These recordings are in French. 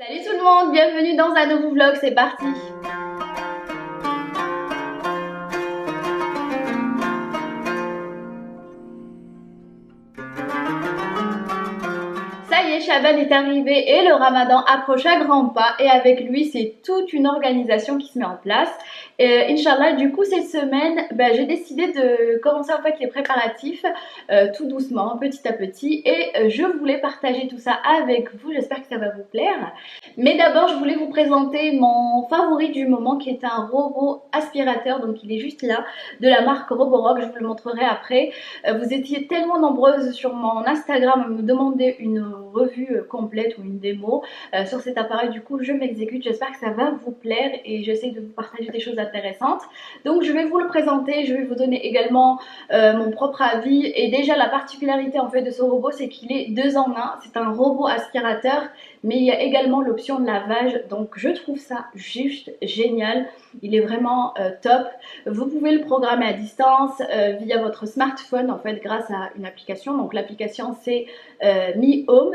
Salut tout le monde, bienvenue dans un nouveau vlog, c'est parti. Ça y est, Chaban est arrivé et le Ramadan approche à grands pas et avec lui c'est toute une organisation qui se met en place. Inch'Allah, du coup cette semaine, j'ai décidé de commencer en fait les préparatifs tout doucement, petit à petit et je voulais partager tout ça avec vous, j'espère que ça va vous plaire. Mais d'abord je voulais vous présenter mon favori du moment qui est un robot aspirateur, donc il est juste là, de la marque Roborock, je vous le montrerai après. Vous étiez tellement nombreuses sur mon Instagram à me demander une revue complète ou une démo sur cet appareil, du coup je m'exécute, j'espère que ça va vous plaire et j'essaie de vous partager des choses intéressantes. Donc je vais vous le présenter, je vais vous donner également mon propre avis et déjà la particularité en fait de ce robot c'est qu'il est 2 en 1, c'est un robot aspirateur mais il y a également l'option de lavage, donc je trouve ça juste génial, il est vraiment top. Vous pouvez le programmer à distance via votre smartphone en fait grâce à une application, donc l'application c'est Mi Home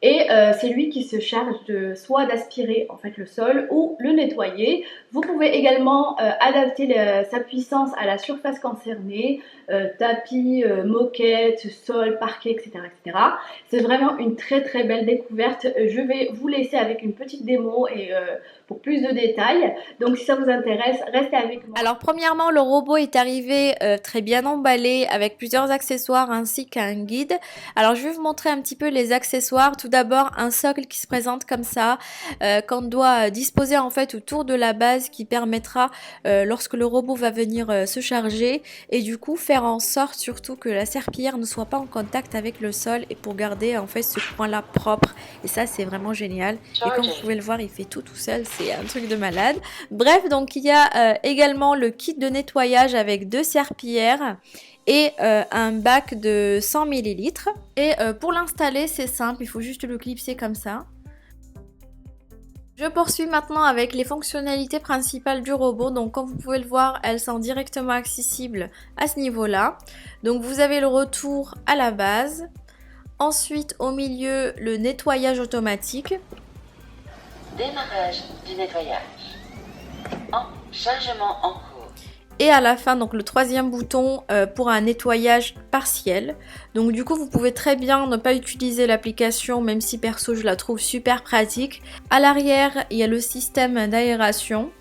et c'est lui qui se charge de soit d'aspirer en fait le sol ou le nettoyer. Vous pouvez également adapter sa puissance à la surface concernée, tapis, moquette, sol, parquet, etc. etc. C'est vraiment une très belle découverte. Je vais vous laisser avec une petite démo et pour plus de détails. Donc si ça vous intéresse, restez avec moi. Alors premièrement, le robot est arrivé très bien emballé avec plusieurs accessoires ainsi qu'un guide. Alors je vais vous montrer un petit peu les accessoires. Tout d'abord un socle qui se présente comme ça, qu'on doit disposer en fait autour de la base qui permettra lorsque le robot va venir se charger et du coup faire en sorte surtout que la serpillière ne soit pas en contact avec le sol et pour garder en fait ce coin là propre. Et ça c'est vraiment génial. Et comme vous pouvez le voir, il fait tout seul, c'est un truc de malade. Bref, donc il y a également le kit de nettoyage avec 2 serpillières et un bac de 100 ml. Et pour l'installer, c'est simple, il faut juste le clipser comme ça. Je poursuis maintenant avec les fonctionnalités principales du robot. Donc comme vous pouvez le voir, elles sont directement accessibles à ce niveau-là. Donc vous avez le retour à la base. Ensuite, au milieu, le nettoyage automatique. Démarrage du nettoyage. Chargement en cours. Et à la fin, donc le troisième bouton pour un nettoyage partiel. Donc du coup, vous pouvez très bien ne pas utiliser l'application, même si perso je la trouve super pratique. À l'arrière, il y a le système d'aération.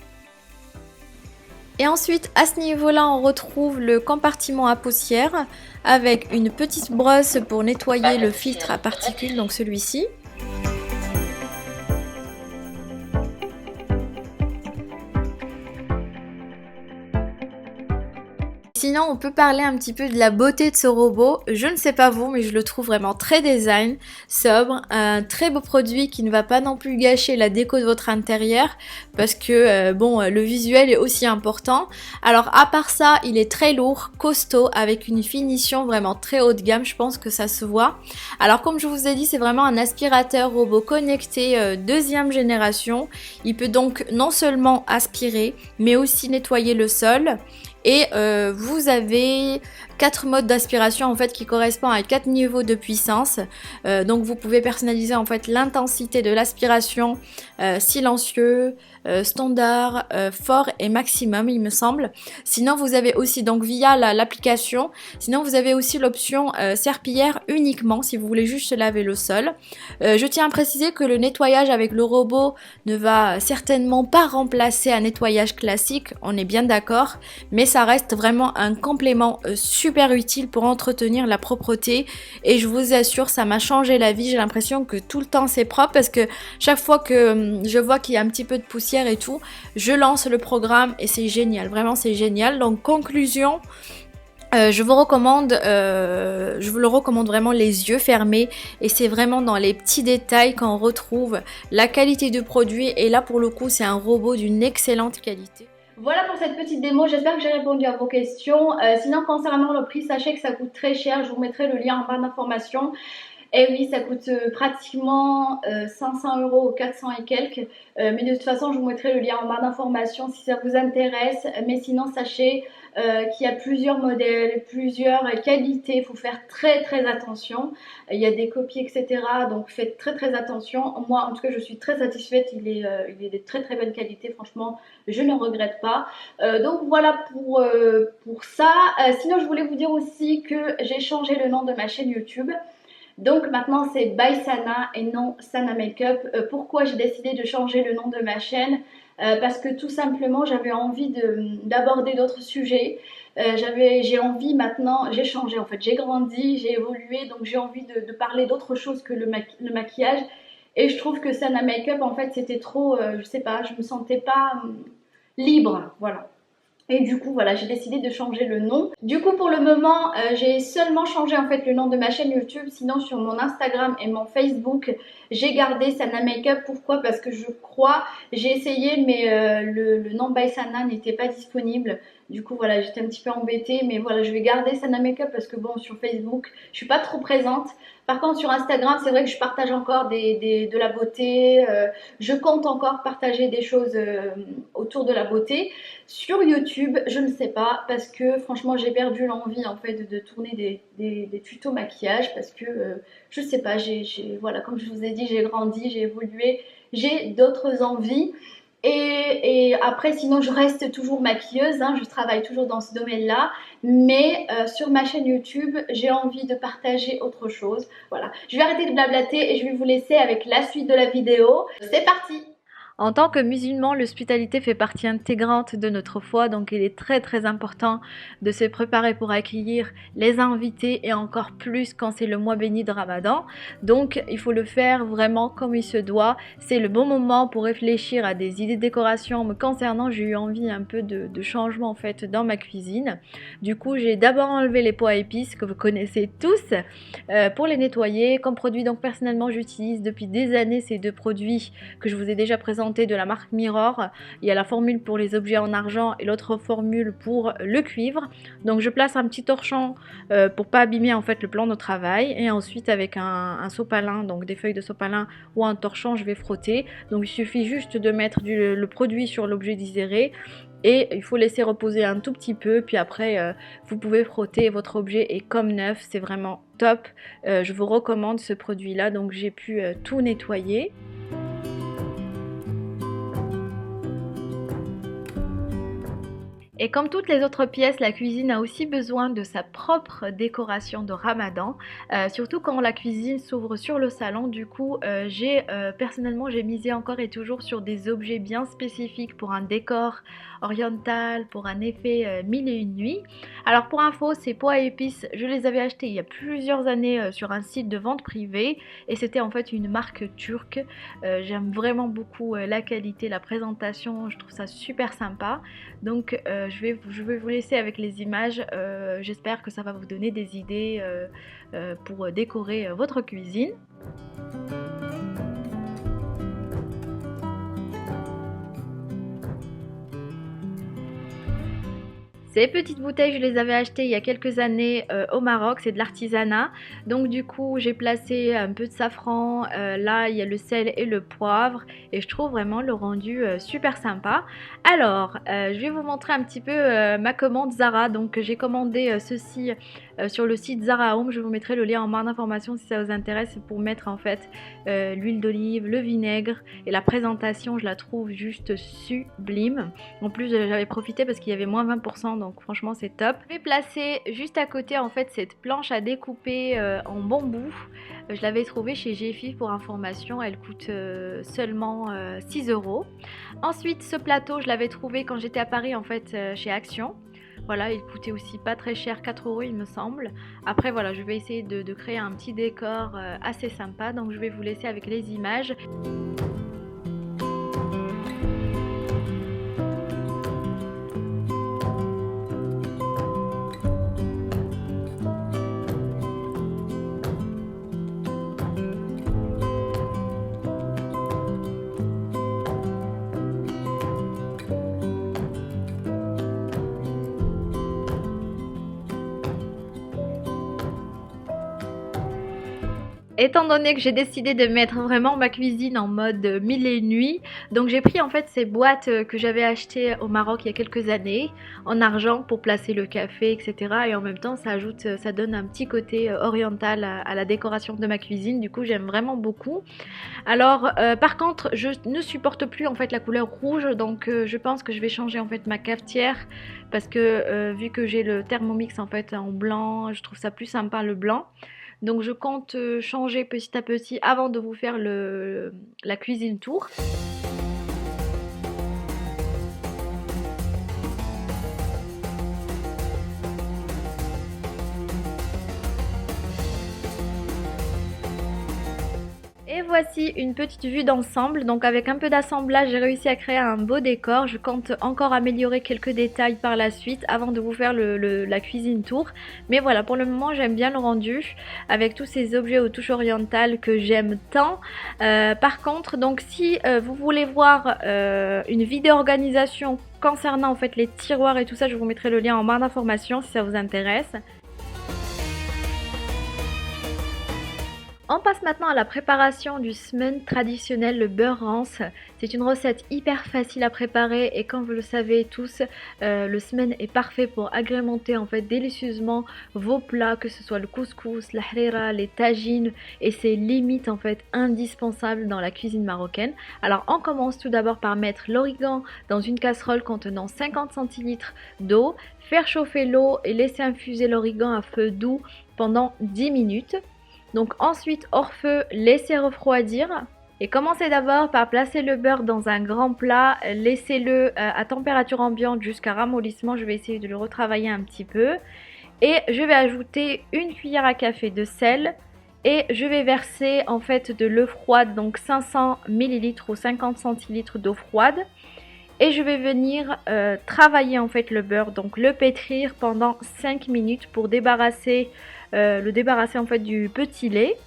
Et ensuite, à ce niveau-là, on retrouve le compartiment à poussière avec une petite brosse pour nettoyer le filtre à particules, donc celui-ci. Sinon, on peut parler un petit peu de la beauté de ce robot. Je ne sais pas vous, mais je le trouve vraiment très design, sobre, un très beau produit qui ne va pas non plus gâcher la déco de votre intérieur parce que bon, le visuel est aussi important. Alors à part ça, il est très lourd, costaud, avec une finition vraiment très haut de gamme, je pense que ça se voit. Alors comme je vous ai dit, c'est vraiment un aspirateur robot connecté deuxième génération. Il peut donc non seulement aspirer, mais aussi nettoyer le sol. Et vous avez 4 modes d'aspiration en fait qui correspondent à 4 niveaux de puissance. Donc vous pouvez personnaliser en fait l'intensité de l'aspiration, silencieux, standard, fort et maximum il me semble. Sinon vous avez aussi donc via l'application, sinon vous avez aussi l'option serpillière uniquement si vous voulez juste laver le sol. Je tiens à préciser que le nettoyage avec le robot ne va certainement pas remplacer un nettoyage classique, on est bien d'accord, mais ça reste vraiment un complément super utile pour entretenir la propreté et je vous assure ça m'a changé la vie. J'ai l'impression que tout le temps c'est propre parce que chaque fois que je vois qu'il y a un petit peu de poussière et tout, je lance le programme et c'est génial, vraiment c'est génial. Donc conclusion, je vous le recommande vraiment les yeux fermés et c'est vraiment dans les petits détails qu'on retrouve la qualité du produit et là pour le coup c'est un robot d'une excellente qualité. Voilà pour cette petite démo, j'espère que j'ai répondu à vos questions. Sinon concernant le prix, sachez que ça coûte très cher, je vous mettrai le lien en barre d'informations. Et oui, ça coûte pratiquement 500 € ou 400 et quelques. Mais de toute façon, je vous mettrai le lien en barre d'informations si ça vous intéresse. Mais sinon, sachez qu'il y a plusieurs modèles, plusieurs qualités. Il faut faire très attention. Il y a des copies, etc. Donc faites très attention. Moi, en tout cas, je suis très satisfaite. Il est de très bonne qualité. Franchement, je ne regrette pas. Donc voilà pour ça. Sinon, je voulais vous dire aussi que j'ai changé le nom de ma chaîne YouTube. Donc maintenant c'est By Sana et non Sana Makeup. Pourquoi j'ai décidé de changer le nom de ma chaîne? Parce que tout simplement j'avais envie d'aborder d'autres sujets. J'ai envie maintenant, j'ai changé en fait, j'ai grandi, j'ai évolué, donc j'ai envie de parler d'autre chose que le maquillage. Et je trouve que Sana Makeup en fait c'était trop, je sais pas, je me sentais pas libre, voilà. Et du coup, voilà, j'ai décidé de changer le nom. Du coup, pour le moment, j'ai seulement changé en fait le nom de ma chaîne YouTube. Sinon, sur mon Instagram et mon Facebook, j'ai gardé Sana Makeup. Pourquoi? Parce que je crois, j'ai essayé, mais le nom By Sana n'était pas disponible. Du coup, voilà, j'étais un petit peu embêtée. Mais voilà, je vais garder Sana Makeup parce que bon, sur Facebook, je suis pas trop présente. Par contre, sur Instagram, c'est vrai que je partage encore de la beauté. Je compte encore partager des choses autour de la beauté. Sur YouTube, je ne sais pas parce que franchement, j'ai perdu l'envie en fait de tourner des tutos maquillage parce que je sais pas, voilà, comme je vous ai dit, j'ai grandi, j'ai évolué, j'ai d'autres envies. Et après, sinon, je reste toujours maquilleuse, hein, je travaille toujours dans ce domaine-là, mais sur ma chaîne YouTube, j'ai envie de partager autre chose. Voilà, je vais arrêter de blablater et je vais vous laisser avec la suite de la vidéo. C'est parti! En tant que musulman, l'hospitalité fait partie intégrante de notre foi, donc il est très important de se préparer pour accueillir les invités et encore plus quand c'est le mois béni de Ramadan. Donc il faut le faire vraiment comme il se doit. C'est le bon moment pour réfléchir à des idées de décoration. Me concernant, j'ai eu envie un peu de changement en fait dans ma cuisine. Du coup, j'ai d'abord enlevé les pots à épices que vous connaissez tous pour les nettoyer. Comme produit, donc personnellement, j'utilise depuis des années ces deux produits que je vous ai déjà présentés de la marque Mirror. Il y a la formule pour les objets en argent et l'autre formule pour le cuivre. Donc je place un petit torchon pour pas abîmer en fait le plan de travail, et ensuite avec un sopalin, donc des feuilles de sopalin ou un torchon, je vais frotter. Donc il suffit juste de mettre le produit sur l'objet désiré et il faut laisser reposer un tout petit peu, puis après vous pouvez frotter, votre objet est comme neuf, c'est vraiment top. Je vous recommande ce produit là. Donc j'ai pu tout nettoyer. Et comme toutes les autres pièces, la cuisine a aussi besoin de sa propre décoration de Ramadan, surtout quand la cuisine s'ouvre sur le salon. Du coup, personnellement, j'ai misé encore et toujours sur des objets bien spécifiques pour un décor oriental, pour un effet mille et une nuits. Alors pour info, ces pots à épices, je les avais achetés il y a plusieurs années sur un site de vente privée, et c'était en fait une marque turque. J'aime vraiment beaucoup la qualité, la présentation, je trouve ça super sympa. Donc je vais vous laisser avec les images. J'espère que ça va vous donner des idées pour décorer votre cuisine. Ces petites bouteilles, je les avais achetées il y a quelques années au Maroc, c'est de l'artisanat. Donc du coup, j'ai placé un peu de safran, là il y a le sel et le poivre, et je trouve vraiment le rendu super sympa. Alors, je vais vous montrer un petit peu ma commande Zara. Donc j'ai commandé ceci sur le site Zara Home. Je vous mettrai le lien en barre d'informations si ça vous intéresse, pour mettre en fait l'huile d'olive, le vinaigre, et la présentation, je la trouve juste sublime. En plus, j'avais profité parce qu'il y avait moins 20%, donc franchement c'est top. Je vais placer juste à côté en fait cette planche à découper en bambou. Je l'avais trouvée chez GFI pour information, elle coûte seulement 6 €. Ensuite, ce plateau, je l'avais trouvé quand j'étais à Paris en fait chez Action. Voilà, il coûtait aussi pas très cher, 4 € il me semble. Après voilà, je vais essayer de créer un petit décor assez sympa, donc je vais vous laisser avec les images. étant donné que j'ai décidé de mettre vraiment ma cuisine en mode mille et une nuits, donc j'ai pris en fait ces boîtes que j'avais achetées au Maroc il y a quelques années en argent pour placer le café, etc. Et en même temps ça donne un petit côté oriental à la décoration de ma cuisine. Du coup j'aime vraiment beaucoup. Alors par contre je ne supporte plus en fait la couleur rouge, donc je pense que je vais changer en fait ma cafetière parce que vu que j'ai le Thermomix en fait en blanc, je trouve ça plus sympa le blanc. Donc je compte changer petit à petit avant de vous faire la cuisine tour. Et voici une petite vue d'ensemble. Donc avec un peu d'assemblage, j'ai réussi à créer un beau décor. Je compte encore améliorer quelques détails par la suite avant de vous faire la cuisine tour. Mais voilà, pour le moment j'aime bien le rendu avec tous ces objets aux touches orientales que j'aime tant. Par contre, donc si vous voulez voir une vidéo organisation concernant en fait les tiroirs et tout ça, je vous mettrai le lien en barre d'informations si ça vous intéresse. On passe maintenant à la préparation du semen traditionnel, le beurre rance. C'est une recette hyper facile à préparer et comme vous le savez tous, le semen est parfait pour agrémenter en fait délicieusement vos plats, que ce soit le couscous, la harira, les tagines, et c'est limite en fait indispensable dans la cuisine marocaine. Alors on commence tout d'abord par mettre l'origan dans une casserole contenant 50 centilitres d'eau, faire chauffer l'eau et laisser infuser l'origan à feu doux pendant 10 minutes. Donc ensuite hors feu, laissez refroidir et commencez d'abord par placer le beurre dans un grand plat, laissez-le à température ambiante jusqu'à ramollissement. Je vais essayer de le retravailler un petit peu et je vais ajouter une cuillère à café de sel et je vais verser en fait de l'eau froide, donc 500 ml ou 50 centilitres d'eau froide. Et je vais venir travailler en fait le beurre, donc le pétrir pendant 5 minutes pour le débarrasser en fait du petit lait.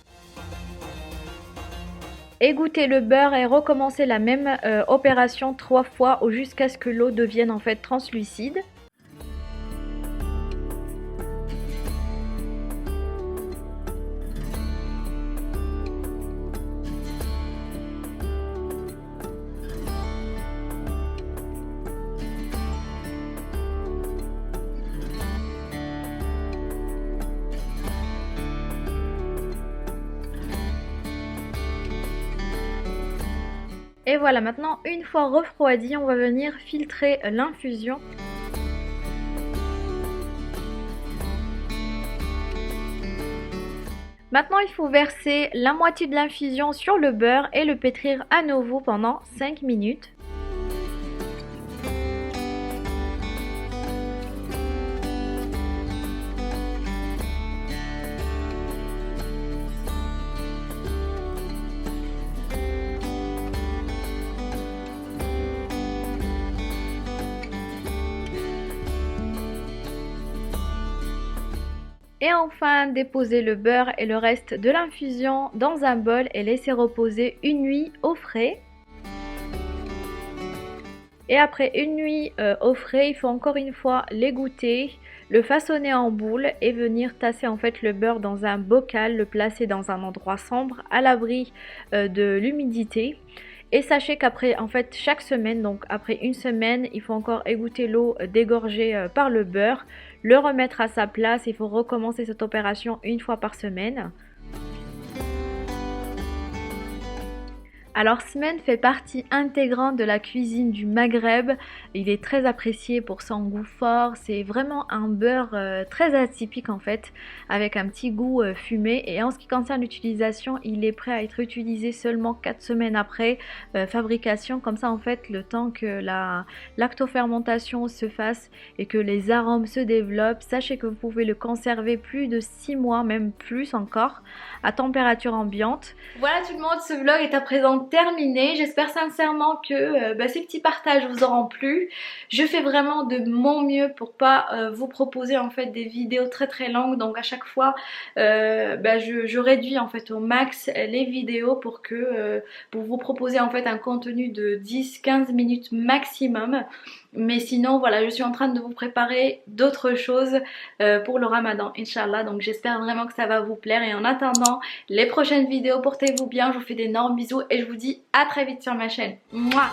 Égoutter le beurre et recommencer la même opération 3 fois jusqu'à ce que l'eau devienne en fait translucide. Et voilà, maintenant une fois refroidi, on va venir filtrer l'infusion. Maintenant, il faut verser la moitié de l'infusion sur le beurre et le pétrir à nouveau pendant 5 minutes. Et enfin, déposer le beurre et le reste de l'infusion dans un bol et laisser reposer une nuit au frais. Et après une nuit au frais, il faut encore une fois l'égoutter, le façonner en boule et venir tasser en fait le beurre dans un bocal, le placer dans un endroit sombre à l'abri de l'humidité. Et sachez qu'après en fait chaque semaine, donc après une semaine, il faut encore égoutter l'eau dégorgée par le beurre, le remettre à sa place. Il faut recommencer cette opération une fois par semaine. Alors semen fait partie intégrante de la cuisine du Maghreb, il est très apprécié pour son goût fort, c'est vraiment un beurre très atypique en fait, avec un petit goût fumé, et en ce qui concerne l'utilisation, il est prêt à être utilisé seulement 4 semaines après fabrication, comme ça en fait le temps que la lactofermentation se fasse et que les arômes se développent, sachez que vous pouvez le conserver plus de 6 mois, même plus encore, à température ambiante. Voilà tout le monde, ce vlog est à présent terminé. J'espère sincèrement que ces petits partages vous auront plu. Je fais vraiment de mon mieux pour pas vous proposer en fait des vidéos très très longues, donc à chaque fois je réduis en fait au max les vidéos pour vous proposer en fait un contenu de 10-15 minutes maximum. Mais sinon voilà, je suis en train de vous préparer d'autres choses pour le ramadan, Inch'Allah. Donc j'espère vraiment que ça va vous plaire. Et en attendant les prochaines vidéos, portez-vous bien, je vous fais d'énormes bisous et je vous dis à très vite sur ma chaîne. Mouah.